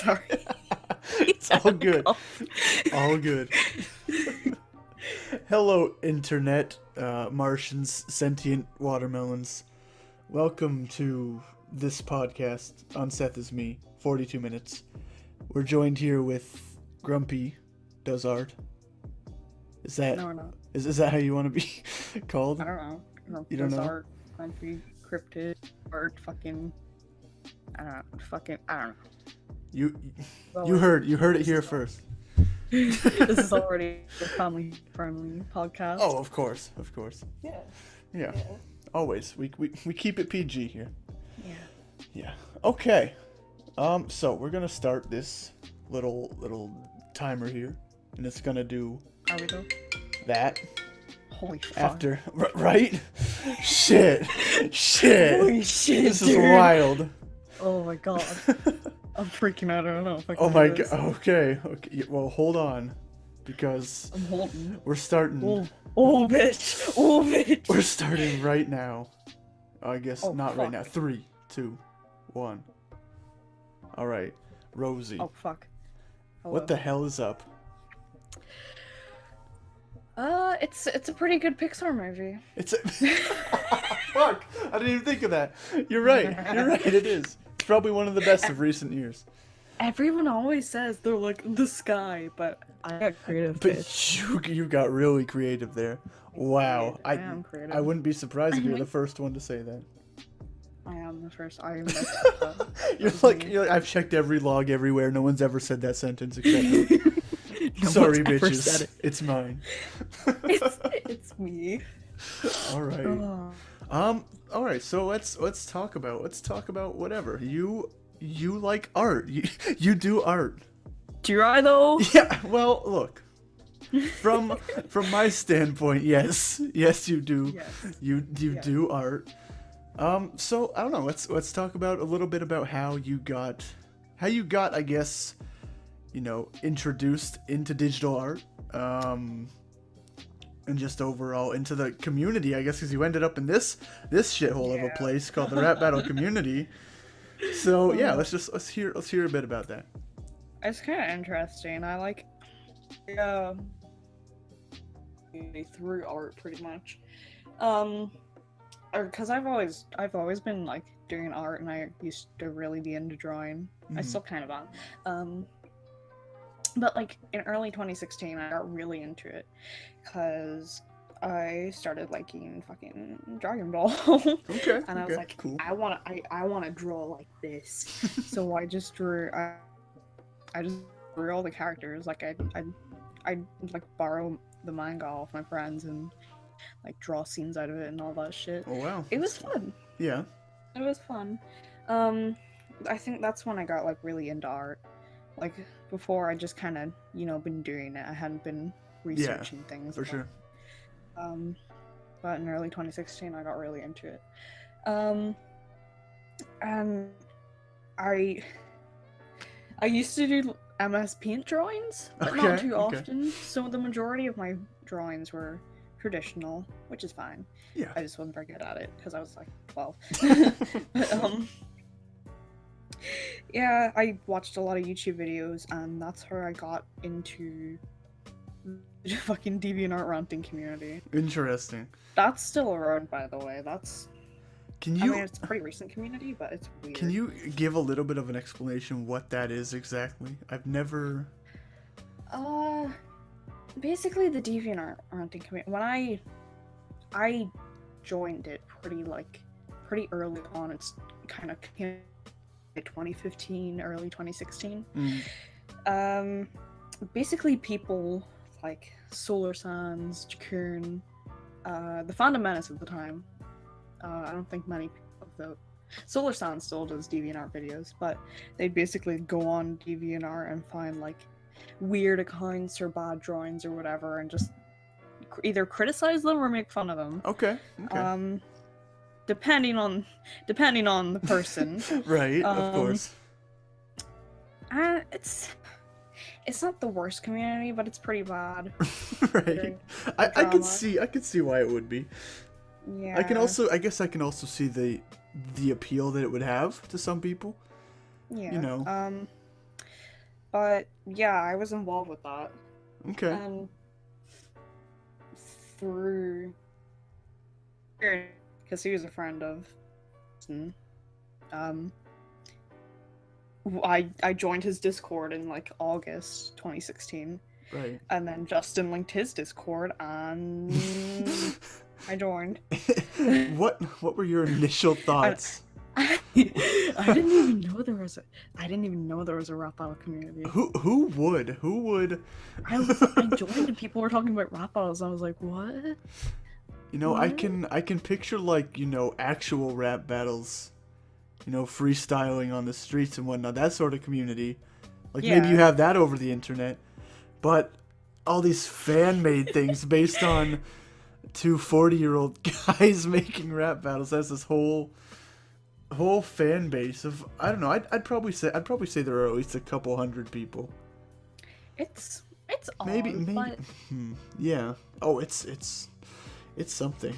Sorry. It's all good. All good. Hello, internet, Martians, sentient watermelons. Welcome to this podcast on Seth is Me, 42 minutes. We're joined here with GrumpyDoesArt. Is that No, we're not. is that how you want to be called? I don't know. You don't know? Art, country, cryptid, art, fucking. I don't know. You heard it here first. This is already a family-friendly podcast. Oh, of course. Yeah. Always. We keep it PG here. Yeah. Yeah. Okay. So we're gonna start this little timer here, and it's gonna do Are we though? that Holy fuck. after right. Shit. Holy shit, This is dude. wild. Oh my god. I'm freaking out. I don't know if I can Oh my do this. god. Okay. Well, hold on, because I'm holding. we're starting. Oh, bitch. We're starting right now. I guess Oh, not right fuck. now. 3, 2, 1. All right, Rosie. Oh, fuck. Hello. What the hell is up? It's a pretty good Pixar movie. It's a... Fuck! I didn't even think of that. You're right. It is. It's probably one of the best of recent years. Everyone always says they're like the sky, but I got creative. But you got really creative there. Wow. I am creative. I wouldn't be surprised if you're the first one to say that. I am the first. I am the You're like I've checked every log everywhere. No one's ever said that sentence except me. No Sorry, one's ever bitches. said it. It's mine. It's me. All right. Oh. All right. So let's talk about whatever you like art. You do art. Do I though? Yeah. Well, look. From my standpoint, yes, you do. Yes. You Yes. do art. So I don't know. Let's talk about a little bit about how you got, I guess, introduced into digital art. And just overall into the community, I guess, because you ended up in this shithole of a place called the Rap Battle community. So yeah, let's hear a bit about that. It's kind of interesting. I like through art pretty much. Because I've always been like doing art, and I used to really be into drawing. I still kind of am. But like in early 2016, I got really into it because I started liking fucking Dragon Ball. Okay. And I was like, cool. I wanna draw like this. So I just drew. I just drew all the characters. Like I like borrow the manga off my friends and like draw scenes out of it and all that shit. Oh wow. It was fun. Yeah. It was fun. I think that's when I got like really into art. Like before, I just kind of been doing it. I hadn't been researching things. For sure. But in early 2016, I got really into it. And I used to do MS Paint drawings, but not too often. So the majority of my drawings were traditional, which is fine. Yeah. I just wasn't very good at it because I was like 12. But yeah, I watched a lot of YouTube videos, and that's how I got into the fucking DeviantArt ranting community. Interesting. That's still around, by the way. I mean, it's a pretty recent community, but it's weird. Can you give a little bit of an explanation what that is exactly? I've never... Basically the DeviantArt ranting community, when I joined it pretty early on. It's kind of 2015, early 2016. Basically people like Solar Sans, Jakun, the Fandom Menace at the time. I don't think many of the Solar Sans still does DeviantArt videos, but they basically go on DeviantArt and find like weird accounts or bad drawings or whatever, and just either criticize them or make fun of them. Okay. Depending on the person. Right, of course. It's not the worst community, but it's pretty bad. Right. I can see why it would be. Yeah. I guess I can also see the appeal that it would have to some people. Yeah. You know. But yeah, I was involved with that. Okay. And through because he was a friend of um I joined his Discord in like August 2016. Right. And then Justin linked his Discord and I joined. What were your initial thoughts? I didn't even know there was a rap battle community. Who would? I joined and people were talking about rap battles. I was like, what? You know, What? I can picture like, actual rap battles, freestyling on the streets and whatnot, that sort of community. Like maybe Yeah. you have that over the internet, but all these fan-made things based on two 40-year-old guys making rap battles. That's this whole fan base of, I don't know. I'd probably say there are at least a couple hundred people. It's Maybe. but Yeah. Oh, it's something.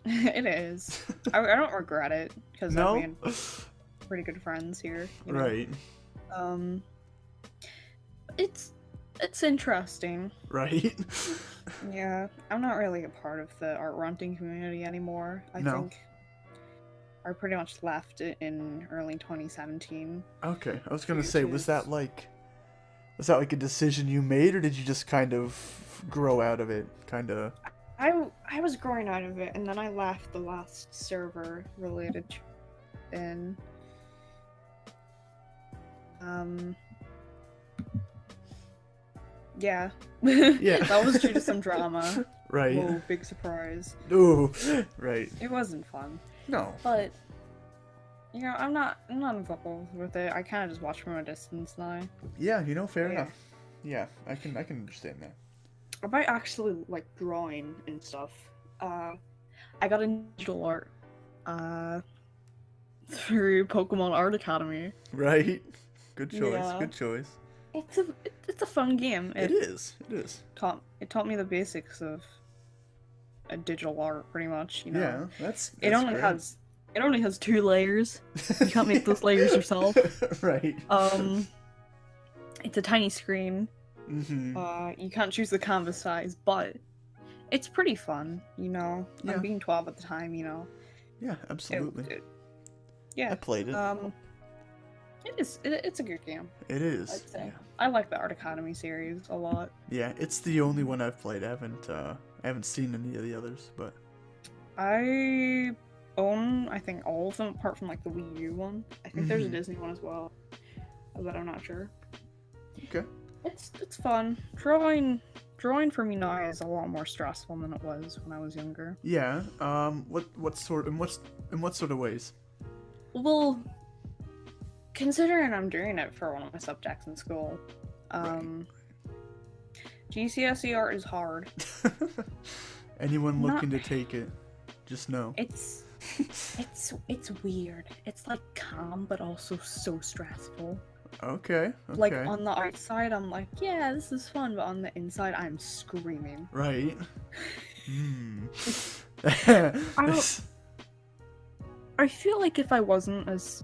it is. I don't regret it because No. I mean, pretty good friends here. you know? Right. It's interesting. Right. Yeah, I'm not really a part of the art renting community anymore. I No. think I pretty much left it in early 2017. Okay. I was gonna Which say, was that like a decision you made, or did you just kind of grow out of it? Kind of. I was growing out of it, and then I left the last server related to in yeah. Yeah. That was due to some drama. Right. Whoa, big surprise. Ooh. Right. It wasn't fun. No. But I'm not involved with it. I kind of just watch from a distance now. Yeah. Fair Yeah. enough. Yeah. I can understand that. About actually like drawing and stuff. I got into digital art through Pokemon Art Academy. Right. Good choice. Yeah. Good choice. It's a fun game. It is. It is. Taught me the basics of a digital art, pretty much. Yeah. That's It only great. has 2 layers. You can't make those layers yourself. Right. It's a tiny screen. Mm-hmm. You can't choose the canvas size, but it's pretty fun. Yeah. I'm being 12 at the time. Yeah. Absolutely. Yeah. I played it. It's a good game. It is. I'd say. Yeah. I like the Art Academy series a lot. Yeah, it's the only one I've played. I haven't seen any of the others, but I own, I think, all of them apart from like the Wii U one. I think there's a Mhm. Disney one as well, but I'm not sure. okay. It's fun. Drawing for me now is a lot more stressful than it was when I was younger. Yeah. What sort of ways? Well, considering I'm doing it for one of my subjects in school, GCSE art is hard. Anyone Not- looking to take it, just know. It's weird. It's like calm, but also so stressful. Okay. Like on the outside, I'm like, yeah, this is fun, but on the inside, I'm screaming. Right. I feel like if I wasn't as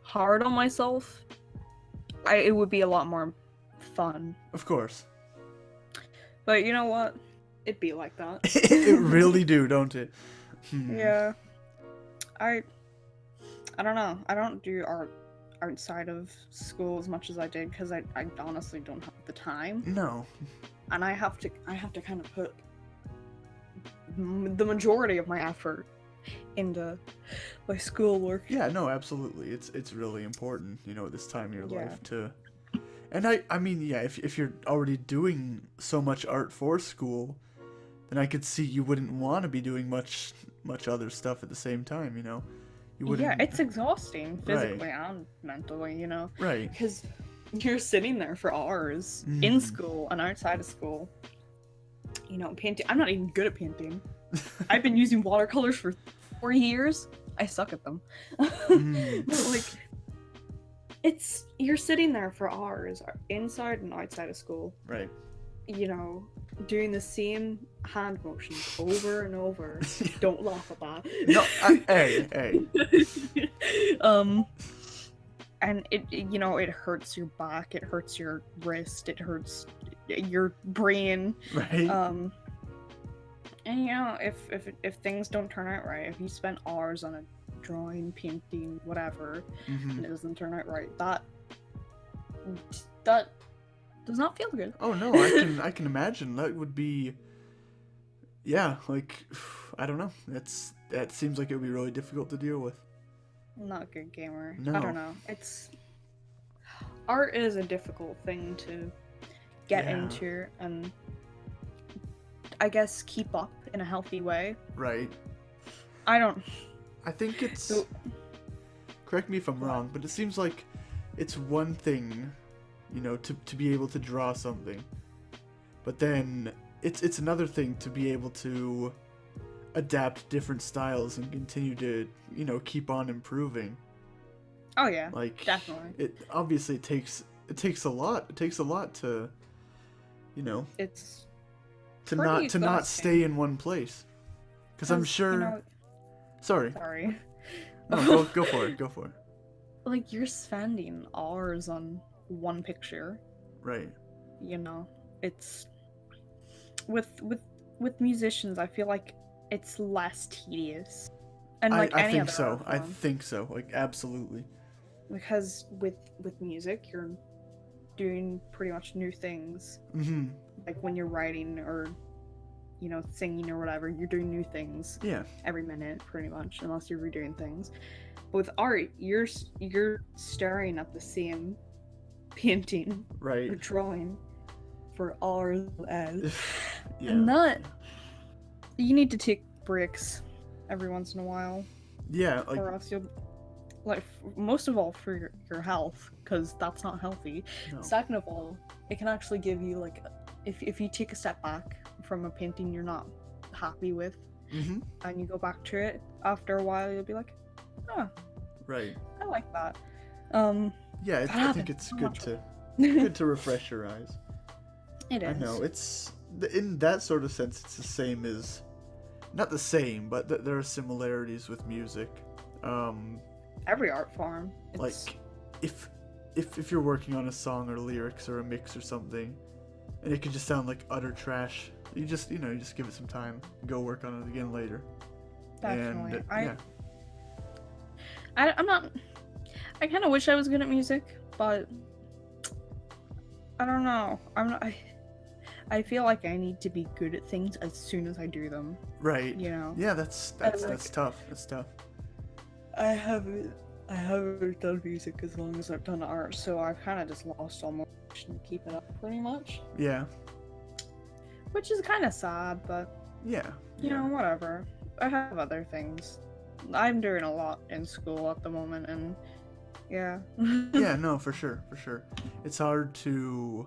hard on myself, it would be a lot more fun. Of course. But you know what? It'd be like that. It really do, don't it? Yeah. I don't know. I don't do art outside of school as much as I did because I honestly don't have the time. No. And I have to kind of put the majority of my effort into my schoolwork. Yeah, no, absolutely. It's really important, at this time of your Yeah. life to. And I mean, yeah, if you're already doing so much art for school, then I could see you wouldn't want to be doing much other stuff at the same time, You wouldn't. Yeah, it's exhausting physically and mentally, Right. because you're sitting there for hours in school and outside of school. Painting. I'm not even good at painting. I've been using watercolors for 4 years. I suck at them. But like, you're sitting there for hours inside and outside of school. Right. Doing the same hand motions over and over. Don't laugh at that. No, hey. and it hurts your back, it hurts your wrist, it hurts your brain. Right. And if things don't turn out right, if you spend hours on a drawing, painting, whatever, and it doesn't turn out right, that does not feel good. Oh no, I can imagine that would be. Yeah, like I don't know. That seems like it would be really difficult to deal with. I'm not a good gamer. No. I don't know. Art is a difficult thing to get into and I guess keep up in a healthy way. Right. I think it's. Correct me if I'm wrong, but it seems like it's one thing, to be able to draw something, but then it's another thing to be able to adapt different styles and continue to keep on improving. Oh yeah, like definitely. It obviously takes a lot. It takes a lot to it's to not stay in one place, because I'm sure. Sorry. No, go for it. Go for it. Like you're spending hours on one picture. Right. It's with musicians. I feel like it's less tedious. And like I any think other so. art I form. think so. Like absolutely. Because with music, you're doing pretty much new things. Mm-hmm. Like when you're writing or singing or whatever, you're doing new things. Yeah. Every minute, pretty much, unless you're redoing things. But with art, you're staring at the same painting Right. or drawing for hours and Yeah. and that you need to take breaks every once in a while. Yeah. Like. Or else you'll most of all for your health, because that's not healthy. No. Second of all, it can actually give you if you take a step back from a painting you're not happy with, and you go back to it after a while, you'll be like, Right. I like that. Yeah, I think it's good to refresh your eyes. It is. I know it's in that sort of sense. It's the same as, not the same, but there are similarities with music. Every art form. Like, if you're working on a song or lyrics or a mix or something, and it could just sound like utter trash, you just give it some time, go work on it again later. Definitely. And, I'm not. I kind of wish I was good at music, but I don't know. I'm not. I feel like I need to be good at things as soon as I do them. Right. Yeah, that's tough. That's tough. I haven't done music as long as I've done art, so I've kind of just lost all motivation to keep it up, pretty much. Yeah. Which is kind of sad, but yeah. Whatever. I have other things. I'm doing a lot in school at the moment, and yeah. Yeah, no, for sure. It's hard to,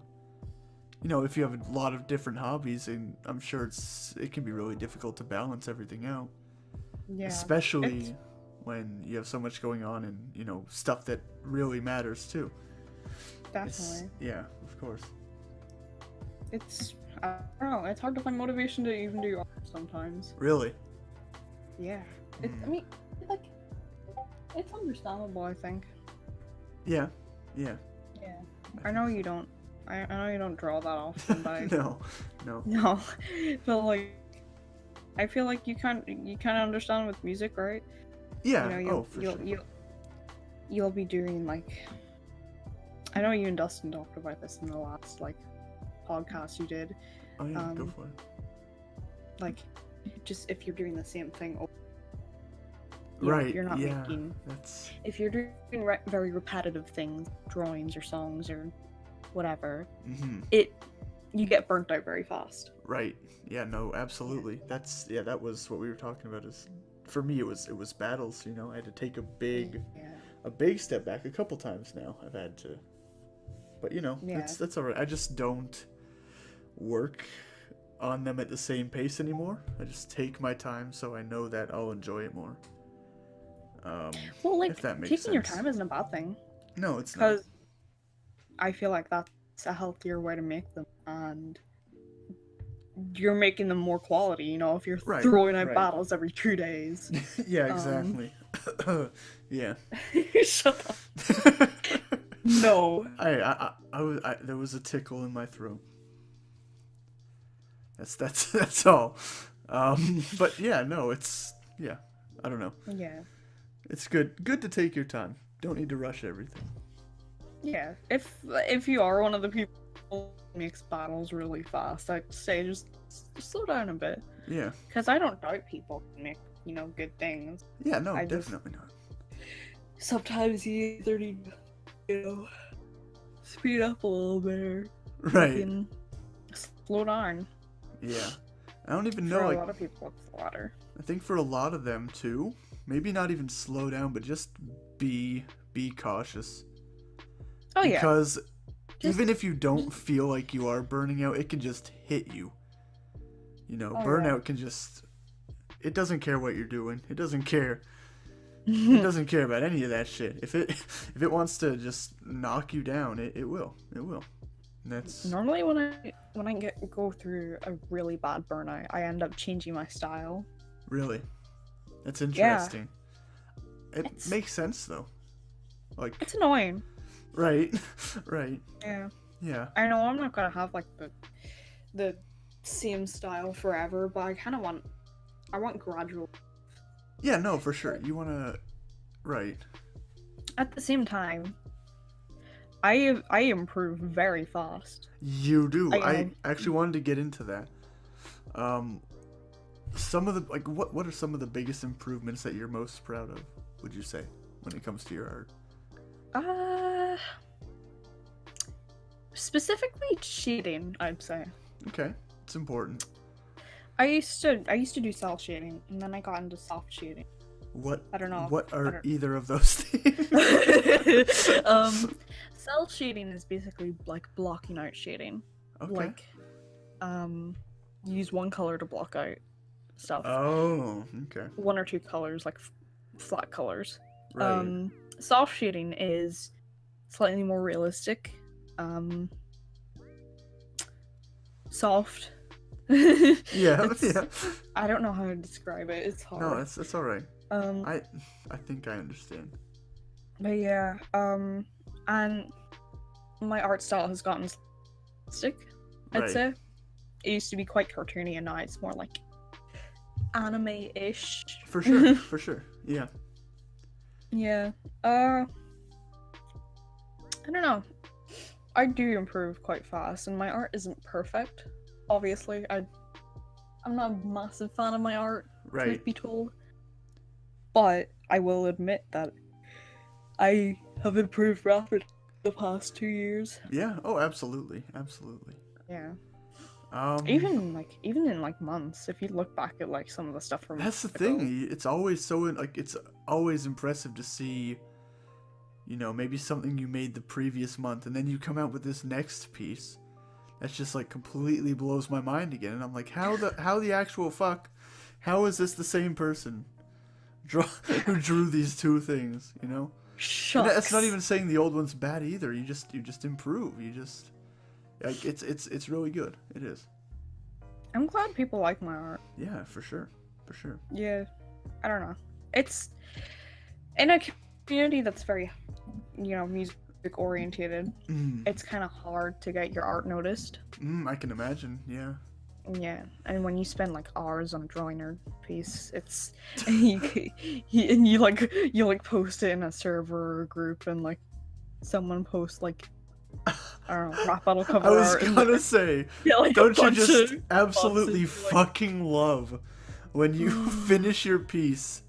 if you have a lot of different hobbies, and I'm sure it can be really difficult to balance everything out. Yeah. Especially when you have so much going on and, stuff that really matters too. Definitely. Yeah, of course. I don't know, it's hard to find motivation to even do art sometimes. Really? Yeah. I mean, it's understandable, I think. Yeah. I know you don't. I know you don't draw that often, but No. No, but I feel like you kind of understand with music, right? Yeah. For sure. You'll be doing I know you and Dustin talked about this in the last podcast you did. Oh yeah, go for it. Just if you're doing the same thing over, right. You're not making. If you're doing very repetitive things, drawings or songs or whatever, you get burnt out very fast. Right. Yeah. No. Absolutely. That was what we were talking about. Is for me it was battles. I had to take a big step back a couple times now. I've had to, but that's all right. I just don't work on them at the same pace anymore. I just take my time so I know that I'll enjoy it more. If that makes taking sense. your time isn't a bad thing. No, it's not. Because I feel like that's a healthier way to make them, and you're making them more quality. If you're throwing out battles every 2 days. Yeah, exactly. Yeah. Shut up. No. There was a tickle in my throat. That's all. But yeah, no, I don't know. Yeah. It's good to take your time. Don't need to rush everything. Yeah. If you are one of the people who makes battles really fast, I'd say just slow down a bit. Yeah. Because I don't doubt people can make, good things. Yeah, no, definitely not. Sometimes you either need to, speed up a little bit or Right. slow down. Yeah. I don't even know, For like, a lot of people it's water. I think for a lot of them too, maybe not even slow down, but just be cautious. Oh yeah. Because even if you don't feel like you are burning out, it can just hit you. Burnout can just, it doesn't care what you're doing. It doesn't care. It doesn't care about any of that shit. If it wants to just knock you down, it will. It will. And that's normally when I go through a really bad burnout, I end up changing my style. Really, that's interesting. Yeah. It makes sense though. Like, it's annoying. Right. Right. Yeah. Yeah. I know I'm not gonna have like the same style forever, but I want gradual. Yeah, no, for sure. You wanna, right. At the same time, I improve very fast. You do. I actually wanted to get into that. Some of the, like, what are some of the biggest improvements that you're most proud of, would you say, when it comes to your art? Specifically cheating, I'd say. Okay, it's important. I used to do cell shading, and then I got into soft shading. What? I don't know. What are either of those things? Cell shading is basically like blocking out shading. Okay. Like, use one color to block out stuff. Oh, okay. One or two colors, like flat colors. Right. Soft shading is slightly more realistic. Soft. Yeah. I don't know how to describe it. It's hard. No, it's all right. I think I understand. But yeah, and my art style has gotten stick, I'd Right. say. It used to be quite cartoony, and now it's more like anime-ish. For sure. For sure. Yeah. Yeah. I don't know. I do improve quite fast, and my art isn't perfect. Obviously, I'm not a massive fan of my art, Right. truth be told. But I will admit that I have improved rapidly the past 2 years. Yeah. Oh, absolutely. Absolutely. Yeah. Even in like months, if you look back at like some of the stuff from That's the ago. thing. It's always it's always impressive to see, maybe something you made the previous month, and then you come out with this next piece that's just like completely blows my mind again, and I'm like, how the actual fuck, how is this the same person who drew these two things? Shucks. And that's not even saying the old one's bad either. You just improve. You just like it's really good. It is. I'm glad people like my art. Yeah, for sure. For sure. Yeah. I don't know. It's in a community that's very, music orientated. It's kind of hard to get your art noticed. I can imagine. Yeah. Yeah, and when you spend like hours on a drawing or piece, it's you like post it in a server or group, and like someone posts like, I don't know, rap battle cover I was art. gonna say, like don't you just absolutely fucking love when you finish your piece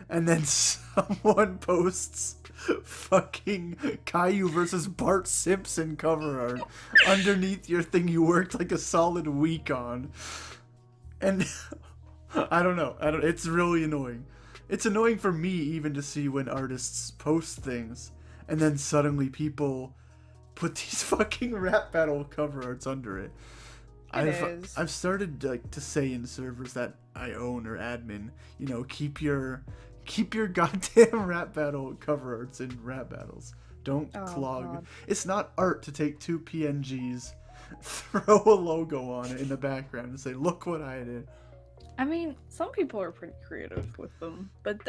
and then someone posts fucking Caillou versus Bart Simpson cover art underneath your thing you worked like a solid week on? And I don't know. It's really annoying. It's annoying for me even to see when artists post things and then suddenly people put these fucking rap battle cover arts under it. I've started to say in servers that I own or admin, keep your goddamn rap battle cover arts in rap battles. Don't clog. God. It's not art to take two PNGs, throw a logo on it in the background, and say, "Look what I did." I mean, some people are pretty creative with them, but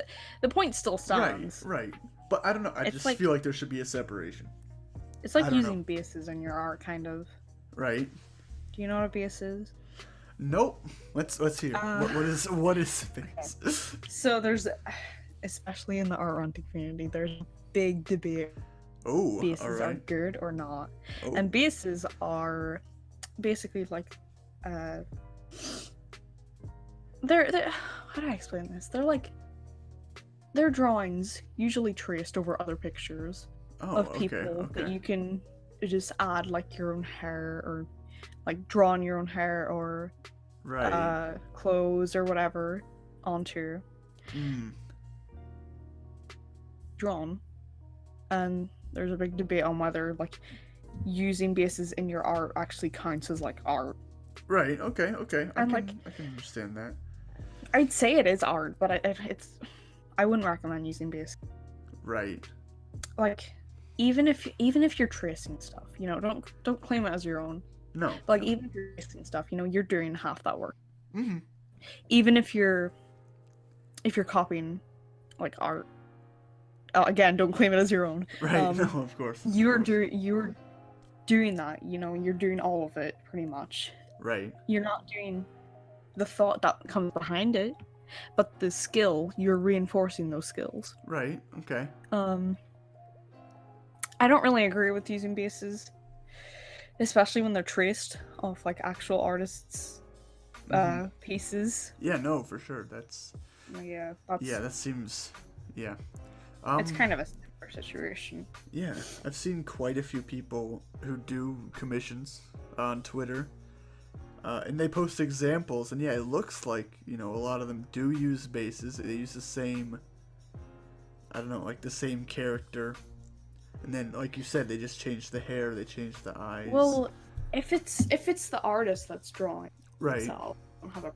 the point still stands. Right. But I don't know. I just feel like there should be a separation. It's like I don't using know. bases in your art, kind of. Right. Do you know what a base is? Nope. Let's hear. Uh, What is space? So there's, especially in the art renting community, there's a big debate. Oh, all Bases are right. good or not, Oh, and bases are basically like, they're how do I explain this? They're drawings usually traced over other pictures oh, of okay, people that okay. you can just add like your own hair or like draw on your own hair or Right. clothes or whatever onto Mm. drawn. And there's a big debate on whether like using bases in your art actually counts as like art. Right. Okay. Okay. And like I can understand that. I'd say it is art, but I wouldn't recommend using bases. Right. Like even if you're tracing stuff, you know, don't claim it as your own. No. But like even if you're tracing stuff, you know, you're doing half that work. Mm-hmm. Even if you're copying like art, again, don't claim it as your own. Right. No, of course. You're doing that, you know, you're doing all of it pretty much. Right. You're not doing the thought that comes behind it, but the skill, you're reinforcing those skills. Right. Okay. I don't really agree with using bases, especially when they're traced off like actual artists' pieces. Yeah. No, for sure. That's. Yeah, that seems. Yeah. it's kind of a similar situation. Yeah, I've seen quite a few people who do commissions on Twitter, and they post examples, and yeah, it looks like, you know, a lot of them do use bases. They use the same, I don't know, like the same character, and then, like you said, they just change the hair, they change the eyes. Well, if it's the artist that's drawing, right. itself, I don't have a.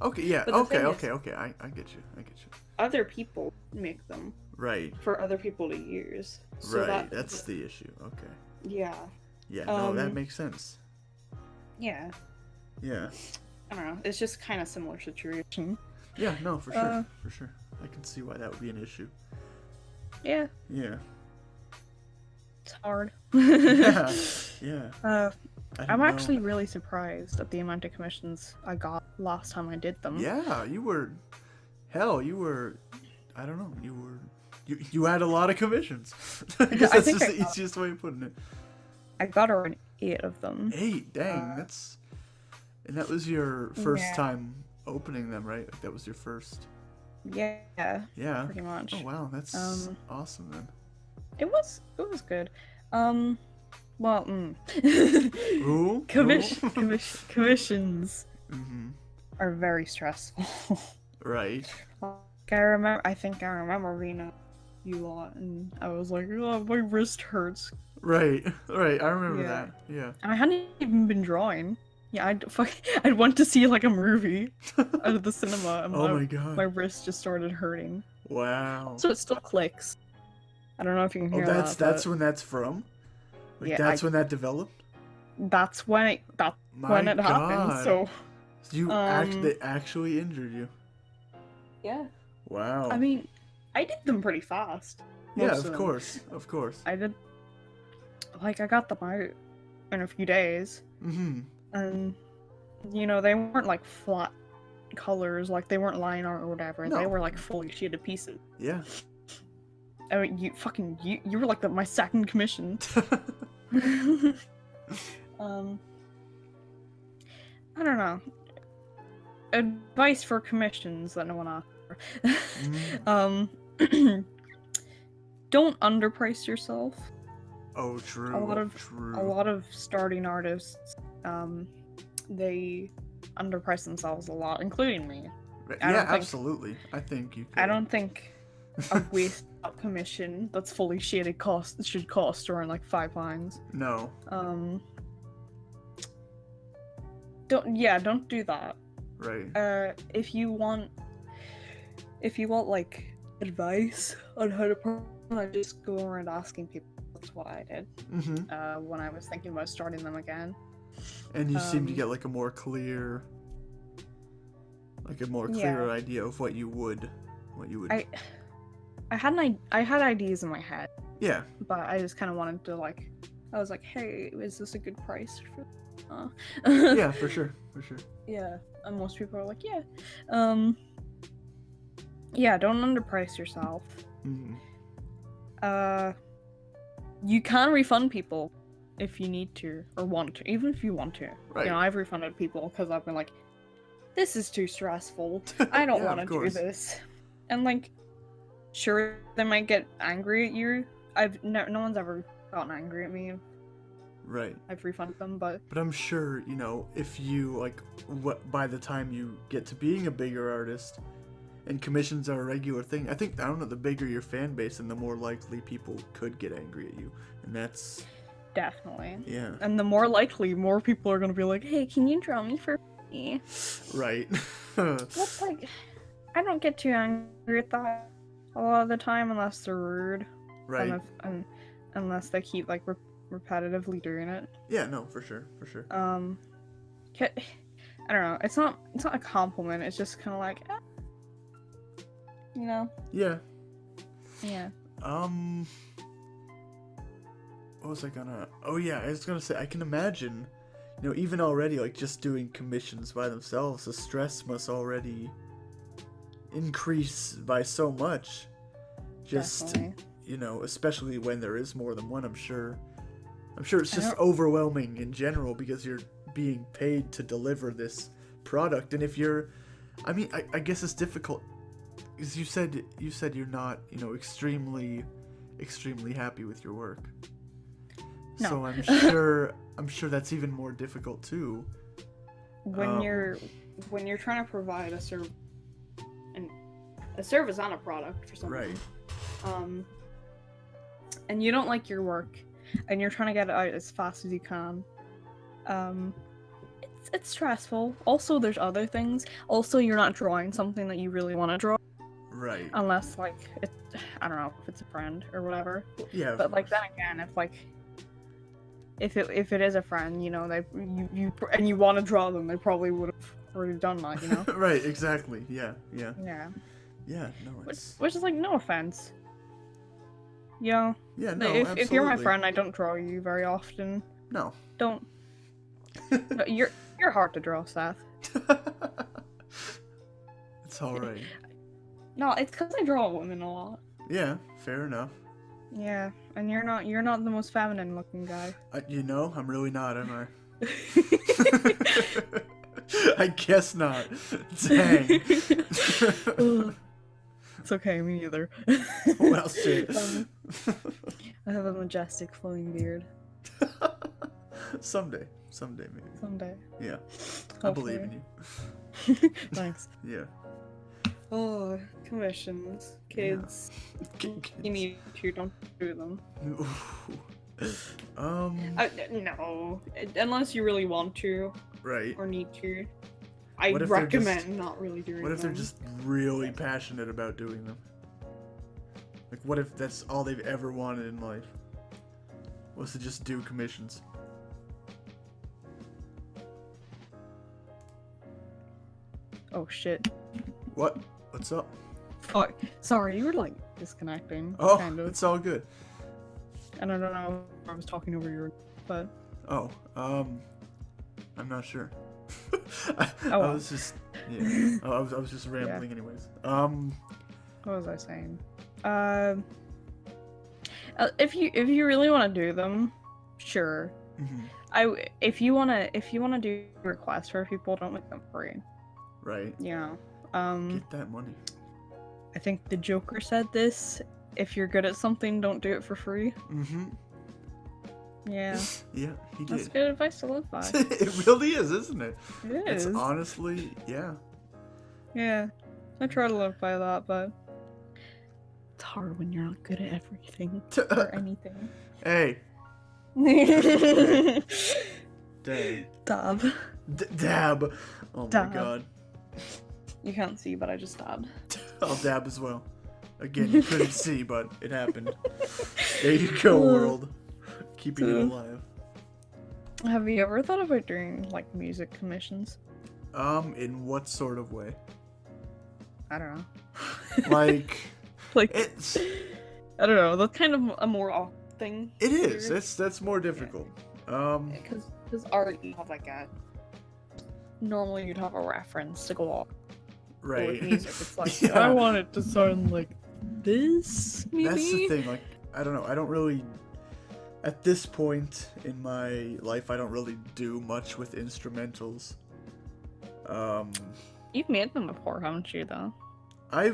Okay, yeah, But the okay, thing okay, is- okay, I get you, I get you. Other people make them Right, for other people to use. So right, that's the issue, okay. yeah. Yeah, no, that makes sense. Yeah. Yeah. I don't know. It's just kind of similar situation. Yeah, no, for sure, for sure. I can see why that would be an issue. Yeah. Yeah. It's hard. Yeah. Yeah. I'm actually really surprised at the amount of commissions I got last time I did them. Yeah, you were. Hell, you were. I don't know. You had a lot of commissions. I guess that's just the easiest way of putting it. I got around 8 of them. 8, dang, that's. And that was your first time opening them, right? Like that was your first. Yeah. Yeah. Pretty much. Oh wow, that's awesome then. It was good. Well, Ooh, commissions are very stressful. Right. I think I remember being a you lot, and I was like, oh, my wrist hurts. Right. Right. I remember that. Yeah. And I hadn't even been drawing. Yeah, I'd went to see like a movie out of the cinema, and Oh my god. my wrist just started hurting. Wow. So it still clicks. I don't know if you can hear that. That's when that's from. Like Yeah, that's when that developed. That's when it happened. So They actually injured you. yeah. Wow. I mean, I did them pretty fast. Yeah, Most of them. course. Of course. I did. Like I got them out in a few days, and you know they weren't like flat colors, like they weren't line art or whatever. No. They were like fully shaded pieces. Yeah. I mean, you were like my second commission. I don't know. Advice for commissions that no one asked for. Don't underprice yourself. Oh, true. A lot of starting artists, they underprice themselves a lot, including me. Absolutely. I think you could. I don't think a waist up commission that's fully shaded should cost around like £5. No. Don't do that. Right. If you want like advice on how to just go around asking people. That's what I did when I was thinking about starting them again. And you seem to get like a more clear idea of what you would. I had ideas in my head. Yeah. But I just kind of wanted to like I was like, hey, is this a good price for? Yeah, for sure. Yeah, and most people are like, yeah. Yeah, don't underprice yourself. Mm-hmm. You can refund people if you need to or want to, even if you want to. Right. You know, I've refunded people because I've been like, this is too stressful. I don't Yeah, want of to do course. this. And like, sure, they might get angry at you. No one's ever gotten angry at me. Right. I've refunded them, but I'm sure, you know, if you, like, by the time you get to being a bigger artist, and commissions are a regular thing, I don't know, the bigger your fan base and the more likely people could get angry at you. And that's... definitely. Yeah. And the more likely, more people are going to be like, hey, can you draw me for me? Right. What's like... I don't get too angry at that a lot of the time unless they're rude. Right. And unless they keep, like, repetitively doing it. Yeah, no, for sure. I don't know. It's not a compliment. It's just kind of like, you know. Yeah. Yeah. What was I gonna? Oh yeah, I was gonna say I can imagine, you know, even already like just doing commissions by themselves, the stress must already increase by so much. Just Definitely. you know, especially when there is more than one. I'm sure it's just overwhelming in general because you're being paid to deliver this product, and if you're, I mean, I guess it's difficult because you said you're not, you know, extremely happy with your work. No. So I'm sure that's even more difficult too. When you're trying to provide a service on a product for something, right? And you don't like your work, and you're trying to get it out as fast as you can. It's stressful. Also, there's other things. Also, you're not drawing something that you really want to draw. Right. Unless like I don't know if it's a friend or whatever. Yeah. But like then again, if it is a friend, you know, and you want to draw them, they probably would have already done that, you know. Right. Exactly. Yeah. Yeah. Yeah. No. It's... Which is like no offense. You know. Yeah. No. If you're my friend, I don't draw you very often. No. Don't. No, you're hard to draw, Seth. It's all right. No, it's because I draw women a lot. Yeah. Fair enough. Yeah, and you're not the most feminine looking guy. You know, I'm really not, am I? I guess not. Dang. It's okay, me neither. Well, shit. I have a majestic flowing beard. Someday maybe. Someday. Yeah. Hopefully. I believe in you. Thanks. Yeah. Oh, commissions. Kids. Yeah. You need to, don't do them. No. Unless you really want to. Right. Or need to. I recommend not really doing them. What if they're just really passionate about doing them? Like, what if that's all they've ever wanted in life? Was to just do commissions? Oh, shit. What? What's up? Oh, sorry, you were, like, disconnecting. Oh, kind of. it's all good. And I don't know if I was talking over you, but... Oh, I'm not sure. I was just... Yeah. I was just rambling anyways. What was I saying? If you really want to do them, sure. Mm-hmm. If you wanna do requests for people, don't make them free. Right. Yeah. Get that money. I think the Joker said this. If you're good at something, don't do it for free. Mm-hmm. Yeah. Yeah, he did. That's good advice to live by. It really is, isn't it? It is. It's honestly, yeah. Yeah. I try to live by that, but it's hard when you're not good at everything or anything. Hey. Dang. Dab. Dab. Oh Dab. my god. You can't see, but I just dabbed. I'll dab as well. Again, you couldn't see, but it happened. There you go, world. Keeping it alive. Have you ever thought about doing, like, music commissions? In what sort of way? I don't know. Like Like, it's... I don't know. That's kind of a more thing. It is. here. That's more difficult. Because art, you have like a. Normally, you'd have a reference to go off. But Right. with music, it's like Yeah. I want it to sound like this. Maybe. That's the thing. Like, I don't know. I don't really. At this point in my life, I don't really do much with instrumentals. You've made them before, haven't you? Though. I've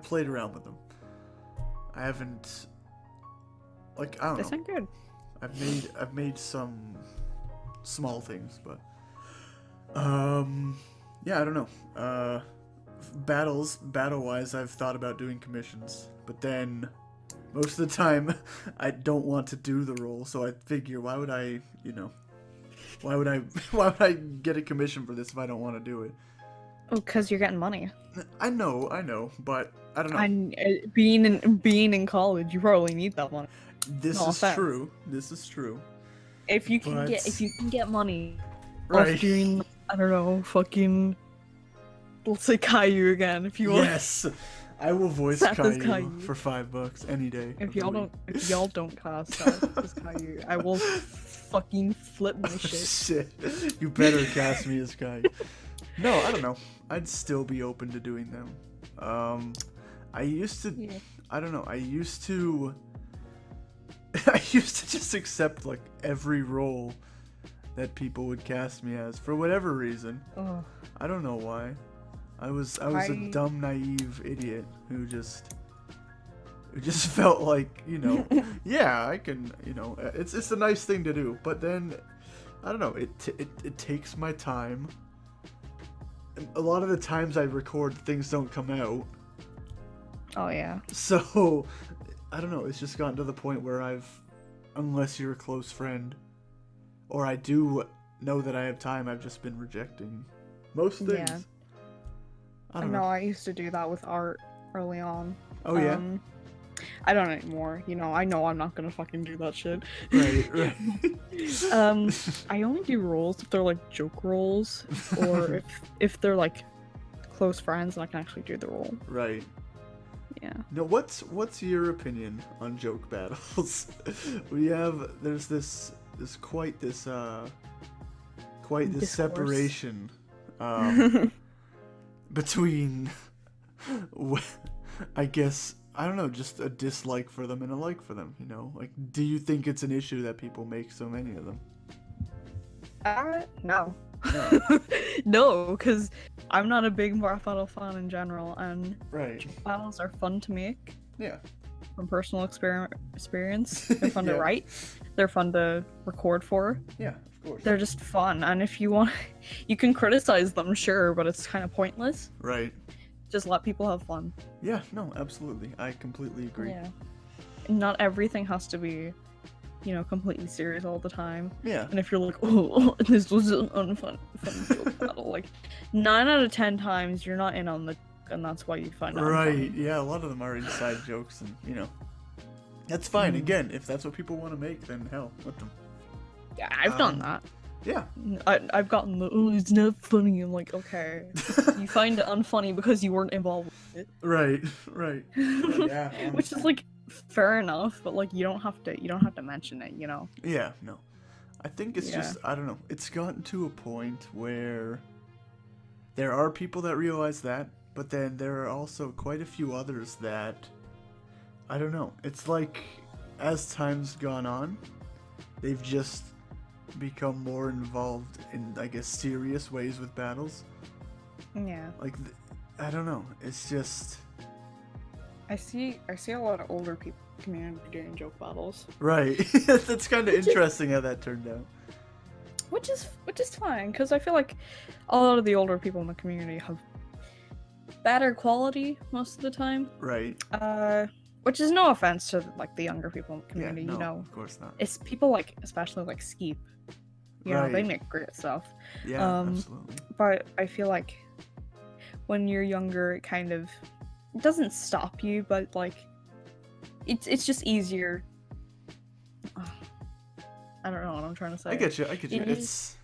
played around with them. I haven't. Like, I don't They know. sound good. I've made some small things, but yeah, I don't know. Battle wise, I've thought about doing commissions, but then most of the time I don't want to do the role, so I figure why would I why would I get a commission for this if I don't want to do it? Oh, because you're getting money. I know, but I don't know. And being in college, you probably need that money. This No is offense. true. This is true. If you can But- get money, Right. off doing, I don't know, fucking, let's say Caillou again. If you want. Yes. I will voice Seth as Caillou Caillou. for $5 any day. If of the y'all week. don't cast Seth as Caillou, I will fucking flip my shit. Shit. You better cast me as Kai. No, I don't know. I'd still be open to doing them. I used to. Yeah. I don't know. I used to just accept like every role that people would cast me as for whatever reason. Oh. I don't know why. I was a dumb, naive idiot who just felt like, yeah, I can, it's a nice thing to do. But then, I don't know, it takes my time. And a lot of the times I record, things don't come out. Oh yeah. So, I don't know, it's just gotten to the point where unless you're a close friend, or I do know that I have time, I've just been rejecting most things. Yeah. I don't know. know. I used to do that with art early on. Oh, yeah? I don't anymore. I know I'm not gonna fucking do that shit. Right. I only do roles if they're like joke roles, or if they're like close friends and I can actually do the role. Right. Yeah. No, what's your opinion on joke battles? There's this Discourse. separation between I guess, I don't know, just a dislike for them and a like for them, Like, do you think it's an issue that people make so many of them? No. No. No, because I'm not a big rap battle fan in general, and Right. battles are fun to make Yeah. from personal experience. They're fun Yeah. to write. They're fun to record for. Yeah, of course. They're just fun, and if you want, you can criticize them, sure, but it's kind of pointless. Right. Just let people have fun. Yeah, no, absolutely. I completely agree. Yeah. Not everything has to be, completely serious all the time. Yeah. And if you're like, oh, this was an fun joke battle, like 9 out of 10 times you're not in on the, and that's why you find out. Right, yeah, a lot of them are inside jokes, and that's fine. Again, if that's what people want to make, then hell, let them. Yeah, I've done that. Yeah. I've gotten the, oh, it's not funny. I'm like, okay, you find it unfunny because you weren't involved with it. Right. Yeah. Which is like fair enough, but like you don't have to mention it, Yeah, no. I think it's Yeah. just, I don't know. It's gotten to a point where there are people that realize that, but then there are also quite a few others that, I don't know. It's like, as time's gone on, they've just become more involved in, I guess, serious ways with battles. Yeah. Like, I don't know. It's just... I see a lot of older people in the community doing joke battles. Right. That's kind of interesting how that turned out. Which is fine, because I feel like a lot of the older people in the community have better quality most of the time. Right. Which is no offense to like the younger people in the Yeah, community, no, of course not. It's people like, especially like Skeep. They Right. make great stuff. Yeah, absolutely. But I feel like when you're younger, it kind of it doesn't stop you, but like it's just easier. I don't know what I'm trying to say. I get you. It It's...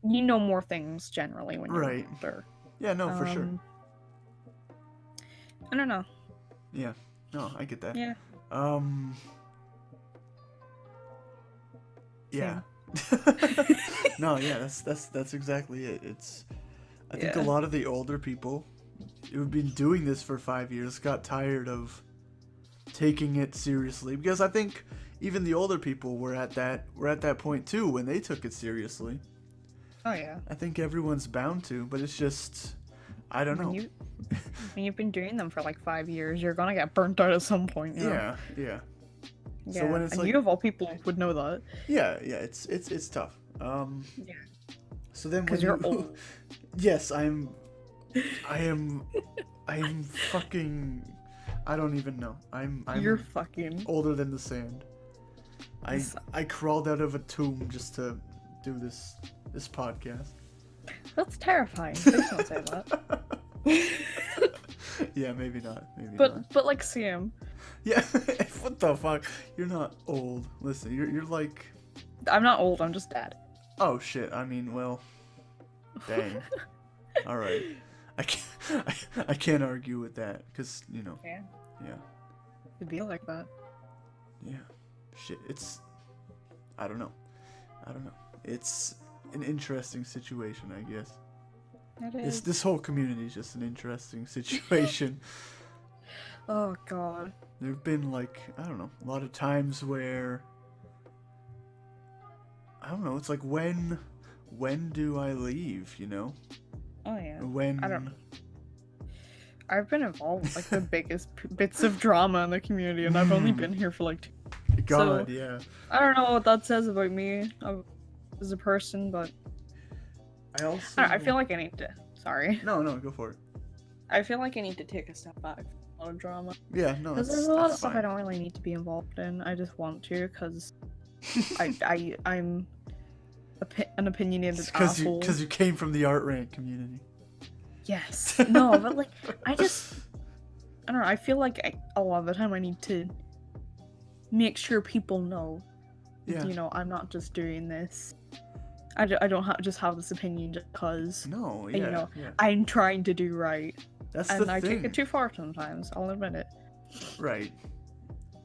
You know more things generally when you're Right. older. Yeah, no, for sure. I don't know. Yeah. No, I get that. Yeah. Um. Yeah. No, yeah, that's exactly it. I think a Yeah. lot of the older people who've been doing this for 5 years got tired of taking it seriously, because I think even the older people were at that point too when they took it seriously. Oh yeah. I think everyone's bound to, but it's just, I don't know. When you've been doing them for like 5 years, you're gonna get burnt out at some point. You know? Yeah, yeah. Yeah. So when it's and like, you of all people would know that. yeah, it's tough. Yeah. So then when Because you're old. Yes, I am fucking, I don't even know. I'm You're fucking. older than the sand. Yes. I crawled out of a tomb just to do this podcast. That's terrifying. Please don't say that. Yeah, maybe not. Maybe But not. but like Sam, Yeah, what the fuck? You're not old. Listen, you're like, I'm not old. I'm just dad. oh shit. I mean, well, dang. All right. I can't argue with that, because Yeah. yeah, It'd be like that. yeah. Shit, I don't know. It's an interesting situation, I guess. It is. This whole community is just an interesting situation. Oh god. There've been, like, I don't know, a lot of times where, I don't know, it's like, when do I leave, you know? Oh yeah. When, I don't. I've been involved with, like, the biggest bits of drama in the community, and I've only been here for like 2. God, So- yeah. I don't know what that says about me as a person, but I feel like I need to. Sorry. No, go for it. I feel like I need to take a step back from a lot of drama. Yeah, no, Because that's there's a lot of that's stuff I fine. don't really need to be involved in. I just want to, because I'm an opinionated asshole. Because you came from the art rant community. Yes. No, but like, I don't know, I feel like a lot of the time I need to make sure people know, Yeah. you know, I'm not just doing this. I don't just have this opinion just because No, yeah, you know, yeah. I'm trying to do right. That's And the I thing. take it too far sometimes, I'll admit it. Right.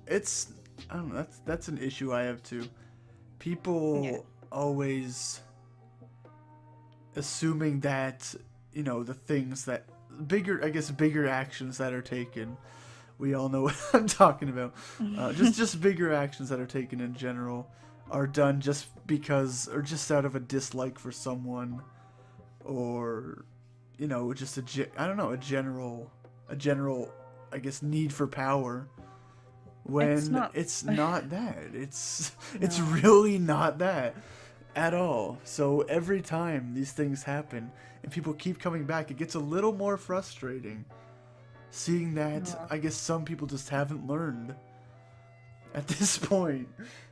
It's, I don't know, that's an issue I have too. People Yeah. always assuming that, you know, the things that bigger actions that are taken, we all know what I'm talking about. Just bigger actions that are taken in general are done just because, or just out of a dislike for someone, or, you know, just a general, I guess, need for power. When it's not that. It's really not that at all. So every time these things happen and people keep coming back, it gets a little more frustrating. Seeing that, Yeah. I guess some people just haven't learned at this point.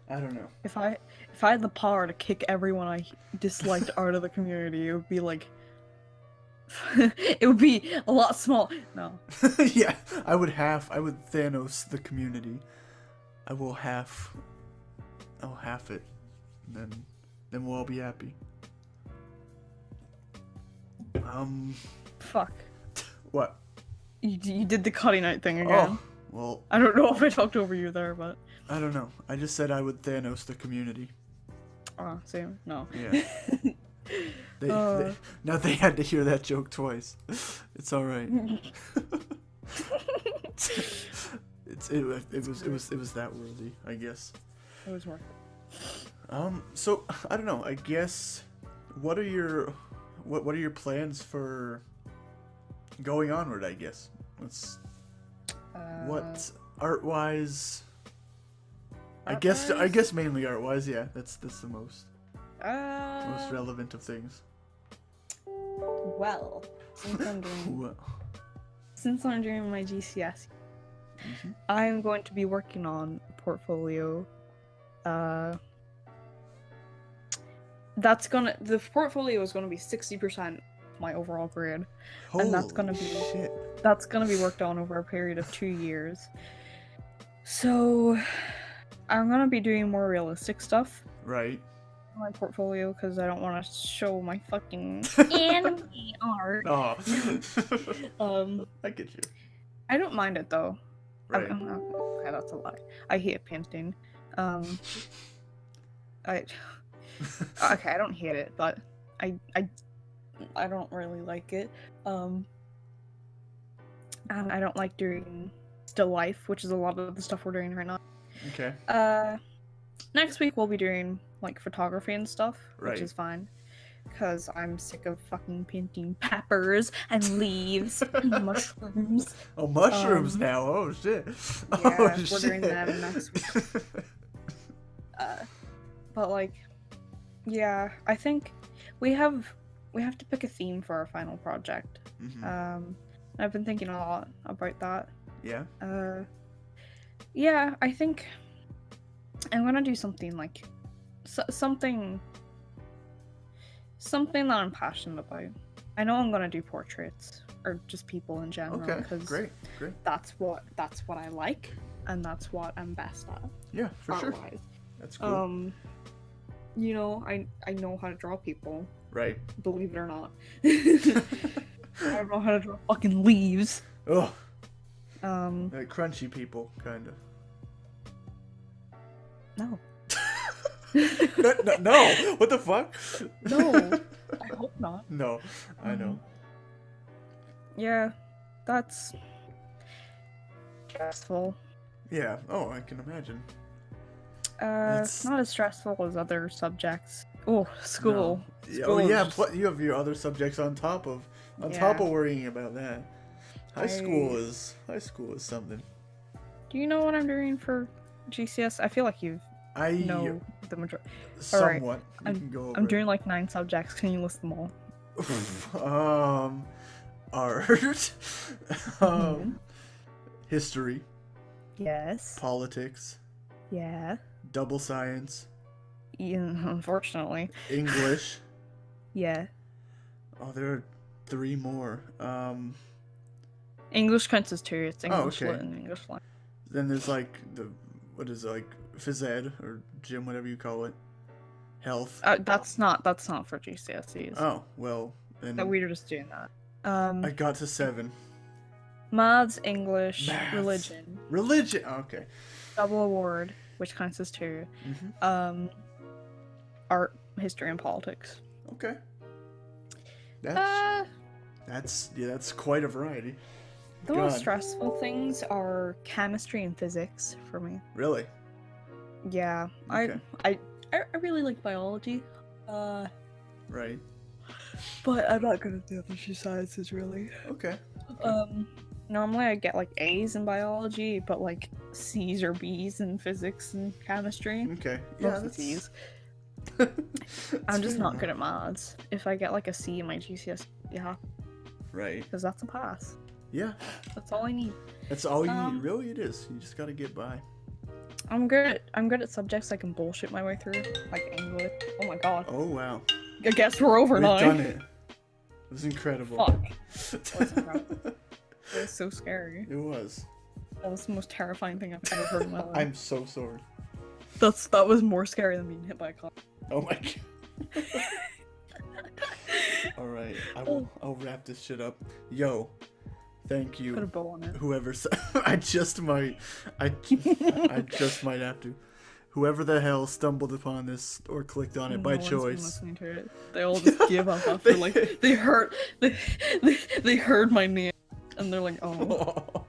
I don't know. If I had the power to kick everyone I disliked out of the community, it would be like it would be a lot small. No. Yeah, I would Thanos the community. I'll half it. And then we'll all be happy. Fuck. What? You did the cutting out thing again. Oh, well, I don't know if I talked over you there, but I don't know. I just said I would Thanos the community. same. No. Yeah. Now they had to hear that joke twice. It's all right. It was that worthy, I guess. It was worth it. So I don't know. I guess what are your plans for going onward? I guess what art wise. I guess mainly art wise. Yeah, that's the most relevant of things. Well, Well, since I'm doing my GCS, mhm. I'm going to be working on a portfolio. The portfolio is gonna be 60% my overall grade. And that's gonna Holy be- shit. That's gonna be worked on over a period of 2 years. So I'm gonna be doing more realistic stuff Right. in my portfolio because I don't want to show my fucking anime art. Oh. I get you. I don't mind it though. Right. Okay, that's a lie. I hate painting. I okay, I don't hate it, but I don't really like it. And I don't like doing still life, which is a lot of the stuff we're doing right now. Okay. Next week we'll be doing like photography and stuff, Right. which is fine. Because I'm sick of fucking painting peppers and leaves and mushrooms. Oh, mushrooms now. Oh shit. Yeah, Oh, we're doing them next week. But like, yeah, I think we have to pick a theme for our final project. I've been thinking a lot about that. Yeah. Yeah, I think I'm gonna do something like something that I'm passionate about. I know I'm gonna do portraits or just people in general. Okay. Because Great. that's what I like, and that's what I'm best at. Yeah, for sure. Art-wise. That's cool. You know, I know how to draw people. Right. Believe it or not. I don't know how to draw fucking leaves. Oh. Like crunchy people, kind of. No. No. What the fuck? No. I hope not. No. I know. Yeah, that's stressful. Yeah. Oh, I can imagine. It's not as stressful as other subjects. Oh, school. No. School Oh yeah, just... you have your other subjects on top of worrying about that. High school is something. Do you know what I'm doing for GCS? I feel like you know the majority. Somewhat. Right. I'm doing like 9 subjects. Can you list them all? Art. History. Yes. Politics. Yeah. Double science. Yeah, unfortunately. English. Yeah. Oh, there are 3 more. English counts as 2. It's English okay. lit and English lit. Then there's like phys ed or gym, whatever you call it. Health. That's not for GCSEs. Oh, well, then That we were just doing that. I got to 7. Maths, English, Maths. Religion. Oh, okay. Double award, which counts as 2. Art, history, and politics. Okay. That's quite a variety. The most stressful things are chemistry and physics for me. Really? Yeah. Okay. I really like biology. Right. But I'm not good at the other 2 sciences, really. Okay. Normally I get like A's in biology, but like C's or B's in physics and chemistry. Okay. Mostly C's. I'm just not good at maths. If I get like a C in my GCS, yeah. Right. Because that's a pass. Yeah. That's all I need. That's all you need. Really, it is. You just gotta get by. I'm good at subjects I can bullshit my way through, like English. Oh my god. Oh wow. I guess we're over now. We've done it. It was incredible. Fuck. It was incredible. It was so scary. It was. That was the most terrifying thing I've ever heard in my life. I'm so sorry. That was more scary than being hit by a car. Oh my god. Alright, I'll wrap this shit up. Yo, thank you. Put a bow on it. Whoever I just might have to. Whoever the hell stumbled upon this or clicked on it by choice. Listening to it. They all just give up after like they heard my name and they're like, oh.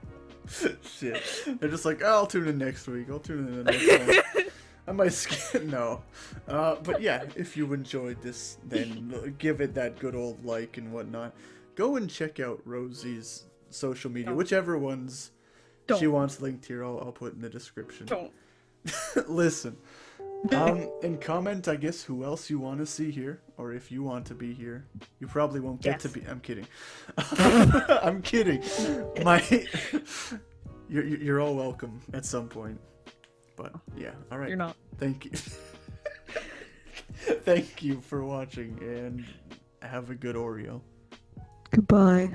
Shit. They're just like, I'll tune in next week. I'll tune in the next one. I might skip. No. But yeah, if you enjoyed this, then give it that good old like and whatnot. Go and check out Rosie's social media, whichever ones she wants linked here. I'll put in the description. Don't. Listen. And comment, I guess, who else you want to see here, or if you want to be here. You probably won't get to be. I'm kidding. I'm kidding. You're all welcome at some point. But yeah, all right. You're not. Thank you. Thank you for watching, and have a good Oreo. Goodbye.